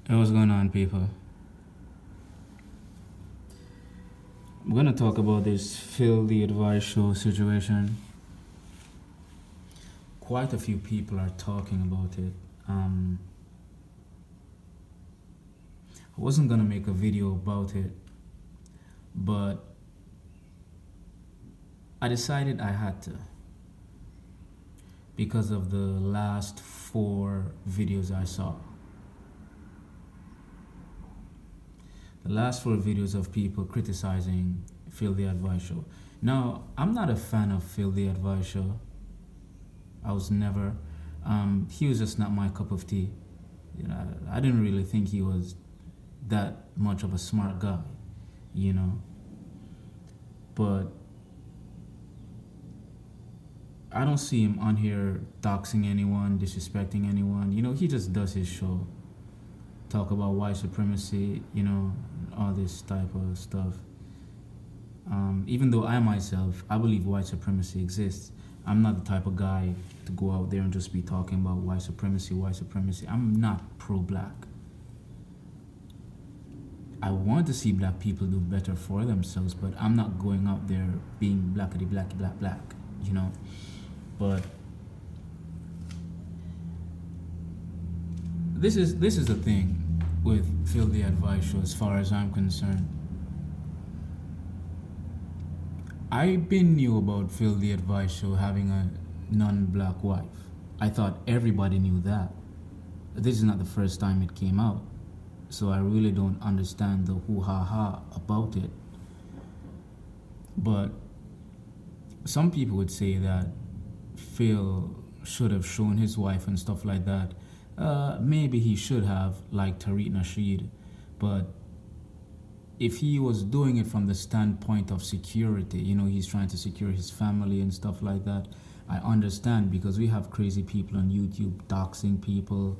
Hey, what's going on, people? I'm gonna talk about this Phil the Advice Show situation. Quite a few people are talking about it. I wasn't gonna make a video about it, but I decided I had to because of the last 4 videos I saw. The last 4 videos of people criticizing Phil the Advice Show. Now, I'm not a fan of Phil the Advice Show. I was never. He was just not my cup of tea. You know, I didn't really think he was that much of a smart guy, you know. But I don't see him on here doxing anyone, disrespecting anyone. You know, he just does his show. Talk about white supremacy, you know, all this type of stuff. Even though I myself, I believe white supremacy exists, I'm not the type of guy to go out there and just be talking about white supremacy, white supremacy. I'm not pro-black. I want to see black people do better for themselves, but I'm not going out there being blackity blacky black, you know. But this is the thing with Phil the Advice Show as far as I'm concerned. I been knew about Phil the Advice Show having a non-black wife. I thought everybody knew that. This is not the first time it came out, so I really don't understand the hoo-ha-ha about it. But some people would say that Phil should have shown his wife and stuff like that. Maybe he should have, like Tariq Nasheed, but if he was doing it from the standpoint of security, you know, he's trying to secure his family and stuff like that, I understand, because we have crazy people on YouTube doxing people,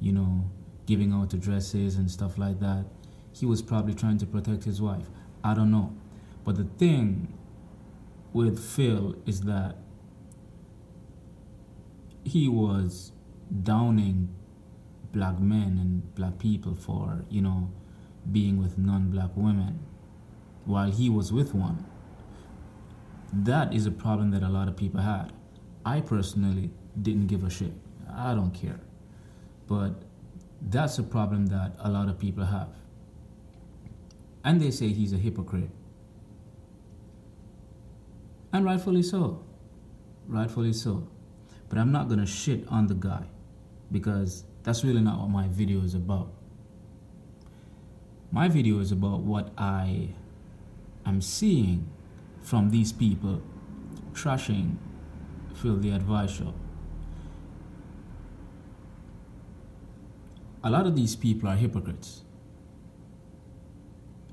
you know, giving out addresses and stuff like that. He was probably trying to protect his wife. I don't know. But the thing with Phil is that he was downing black men and black people for, you know, being with non-black women while he was with one. That is a problem that a lot of people had. I personally didn't give a shit. I don't care. But that's a problem that a lot of people have. And they say he's a hypocrite. And rightfully so. Rightfully so. But I'm not gonna shit on the guy, because that's really not what my video is about. My video is about what I am seeing from these people trashing Phil the Advice Show. A lot of these people are hypocrites.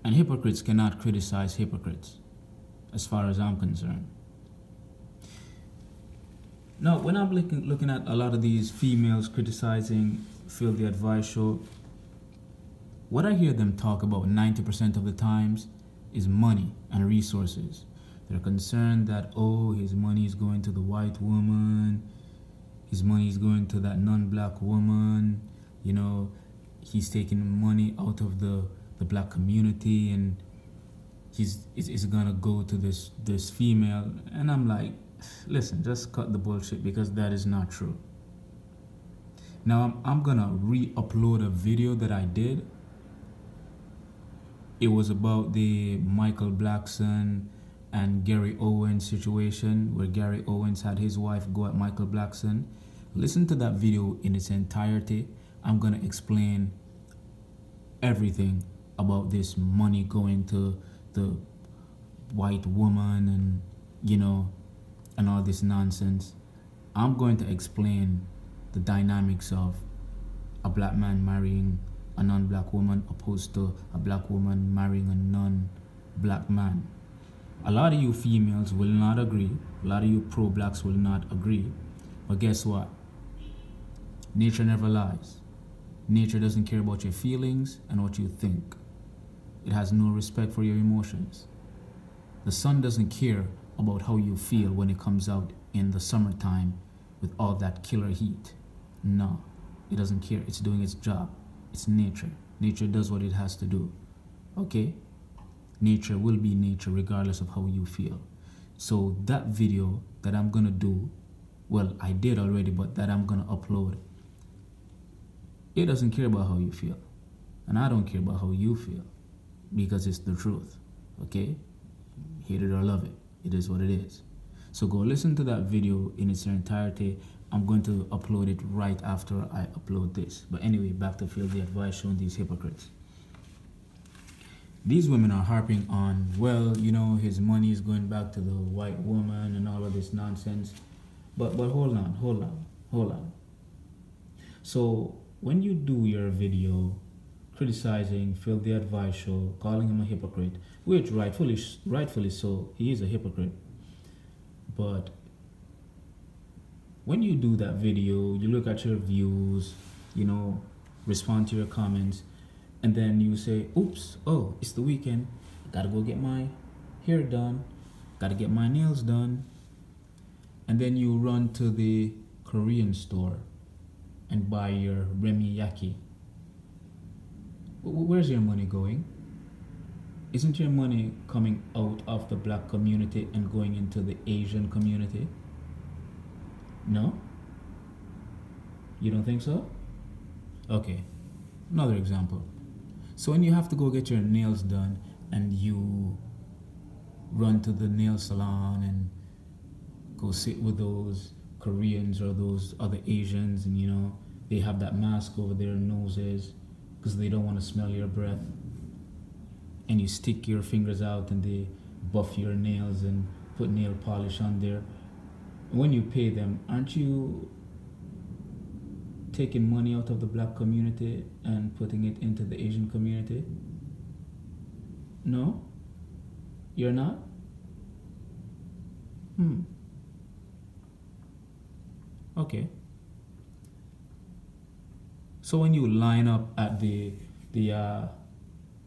And hypocrites cannot criticize hypocrites, as far as I'm concerned. Now, when I'm looking at a lot of these females criticizing Phil the Advice Show, what I hear them talk about 90% of the times is money and resources. They're concerned that, oh, his money is going to the white woman, his money is going to that non-black woman, you know, he's taking money out of the black community and it's gonna go to this female. And I'm like, listen, just cut the bullshit, because that is not true. Now I'm gonna re-upload a video that I did. It was about the Michael Blackson and Gary Owens situation, where Gary Owens had his wife go at Michael Blackson. Listen to that video in its entirety. I'm gonna explain everything about this money going to the white woman and, you know, and all this nonsense. I'm going to explain the dynamics of a black man marrying a non-black woman opposed to a black woman marrying a non-black man. A lot of you females will not agree. A lot of you pro-blacks will not agree. But guess what? Nature never lies. Nature doesn't care about your feelings and what you think. It has no respect for your emotions. The sun doesn't care about how you feel when it comes out in the summertime with all that killer heat. No, it doesn't care. It's doing its job. It's nature. Nature does what it has to do. Okay? Nature will be nature regardless of how you feel. So that video that I'm gonna do, well, I did already, but that I'm gonna upload, it doesn't care about how you feel. And I don't care about how you feel because it's the truth. Okay? Hate it or love it. It is what it is. So go listen to that video in its entirety. I'm going to upload it right after I upload this. But anyway, back to Filthy Advice showing these hypocrites. These women are harping on, well, you know, his money is going back to the white woman and all of this nonsense. But hold on. So when you do your video criticizing Filthy Advice show, calling him a hypocrite, which rightfully so, he is a hypocrite. But when you do that video, you look at your views, you know, respond to your comments, and then you say, oops, oh, it's the weekend, gotta go get my hair done, gotta get my nails done, and then you run to the Korean store and buy your remiyaki. Where's your money going? Isn't your money coming out of the black community and going into the Asian community? No? You don't think so? Okay, another example. So when you have to go get your nails done and you run to the nail salon and go sit with those Koreans or those other Asians, and you know, they have that mask over their noses because they don't want to smell your breath, and you stick your fingers out and they buff your nails and put nail polish on there. When you pay them, aren't you taking money out of the black community and putting it into the Asian community? No? You're not? Okay. So when you line up at the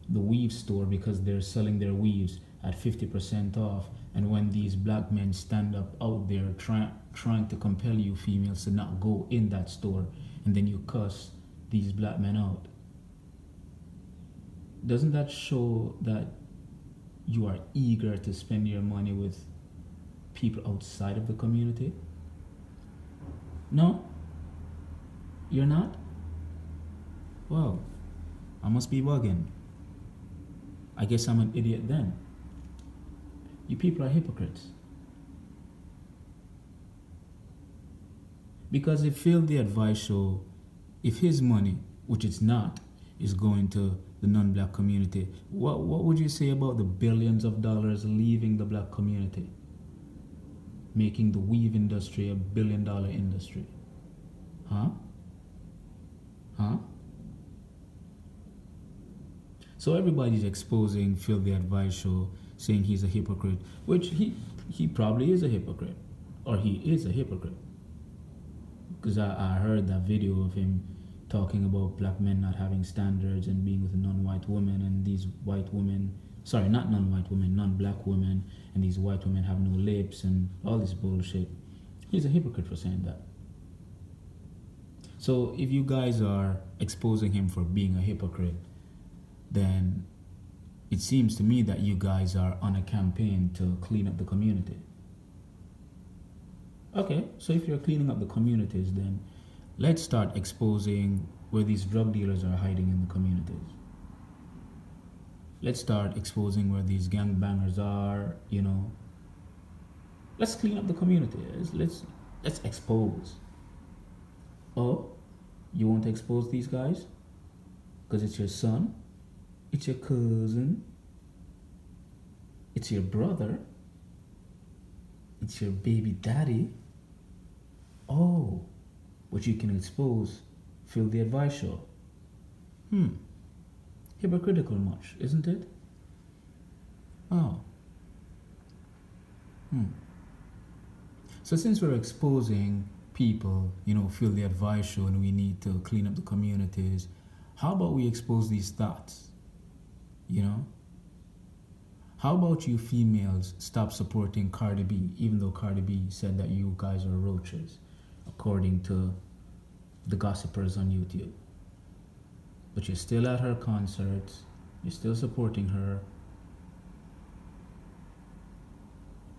weave store because they're selling their weaves at 50% off, and when these black men stand up out there trying to compel you females to not go in that store, and then you cuss these black men out, doesn't that show that you are eager to spend your money with people outside of the community? No? You're not? Well, I must be bugging. I guess I'm an idiot then. You people are hypocrites. Because if Filthy Advice show, if his money, which it's not, is going to the non-black community, what would you say about the billions of dollars leaving the black community, making the weave industry a billion-dollar industry? Huh? So everybody's exposing Filthy Advice show, saying he's a hypocrite, which he probably is a hypocrite, or he is a hypocrite. Because I heard that video of him talking about black men not having standards and being with a non-white woman, and these white women, sorry, not non-white women, non-black women, and these white women have no lips and all this bullshit. He's a hypocrite for saying that. So if you guys are exposing him for being a hypocrite, then it seems to me that you guys are on a campaign to clean up the community. Okay, so if you're cleaning up the communities, then let's start exposing where these drug dealers are hiding in the communities. Let's start exposing where these gangbangers are, you know. Let's clean up the community. Let's expose. Oh, you want to expose these guys? Because it's your son? It's your cousin? It's your brother? It's your baby daddy? Oh, but you can expose Filthy Advice show. Hypocritical much, isn't it? Oh. So since we're exposing people, you know, Filthy Advice show, and we need to clean up the communities, how about we expose these thoughts? You know? How about you females stop supporting Cardi B, even though Cardi B said that you guys are roaches, according to the gossipers on YouTube? but you're still at her concerts, you're still supporting her.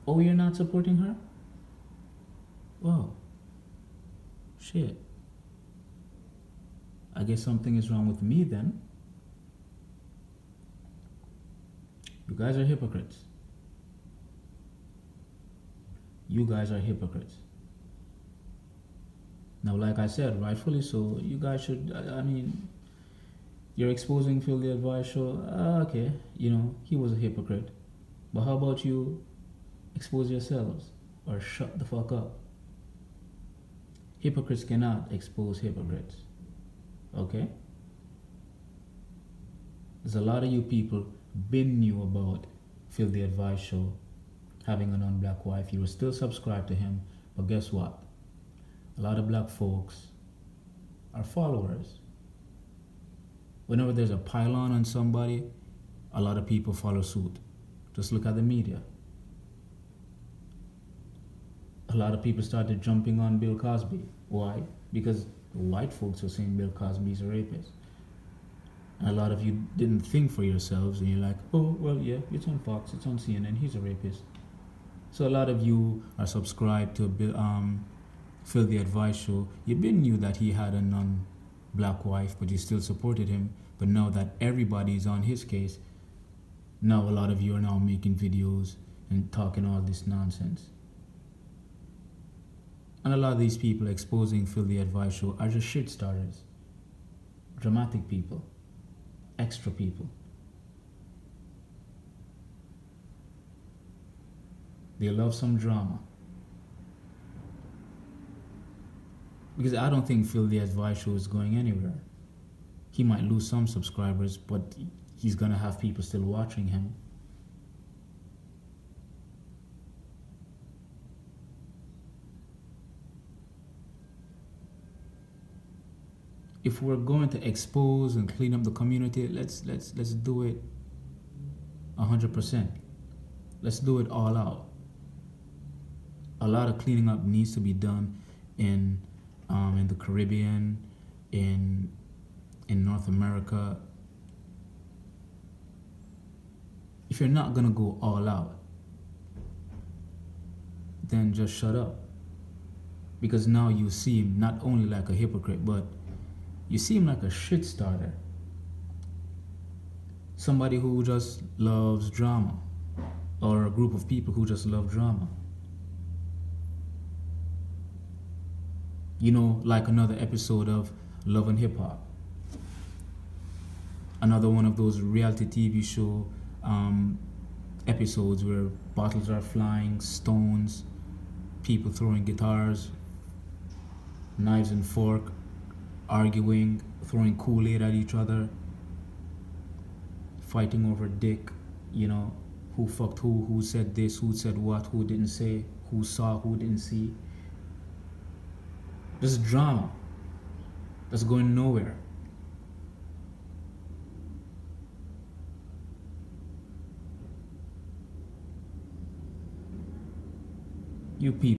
Oh, you're not supporting her? Well, shit. I guess something is wrong with me then. You guys are hypocrites. You guys are hypocrites. Now, like I said, rightfully so, you guys should, I mean, you're exposing Phil the Advice Show. Okay, he was a hypocrite. But how about you expose yourselves or shut the fuck up? Hypocrites cannot expose hypocrites. Okay? There's a lot of you people been knew about Phil the Advice Show having a non-black wife. You were still subscribed to him, but guess what? A lot of black folks are followers. Whenever there's a pylon on somebody, a lot of people follow suit. Just look at the media. A lot of people started jumping on Bill Cosby. Why? Because the white folks were saying Bill Cosby's a rapist. And a lot of you didn't think for yourselves, and you're like, oh, well, yeah, it's on Fox, it's on CNN, he's a rapist. So a lot of you are subscribed to Phil the Advice Show. You been knew that he had a non-black wife, but you still supported him. But now that everybody's on his case, now a lot of you are now making videos and talking all this nonsense. And a lot of these people exposing Phil the Advice Show are just shit starters. Dramatic people. Extra people. They love some drama. Because I don't think Phil the Advice Show is going anywhere. He might lose some subscribers, but he's gonna have people still watching him. If we're going to expose and clean up the community, let's do it 100%. Let's do it all out. A lot of cleaning up needs to be done in the Caribbean, in North America. If you're not gonna go all out, then just shut up. Because now you seem not only like a hypocrite, but you seem like a shit starter. Somebody who just loves drama, or a group of people who just love drama. Like another episode of Love and Hip Hop. Another one of those reality TV show episodes where bottles are flying, stones, people throwing guitars, knives and fork, arguing, throwing Kool-Aid at each other, fighting over dick, who fucked who said this, who said what, who didn't say, who saw, who didn't see. This is drama that's going nowhere. You people.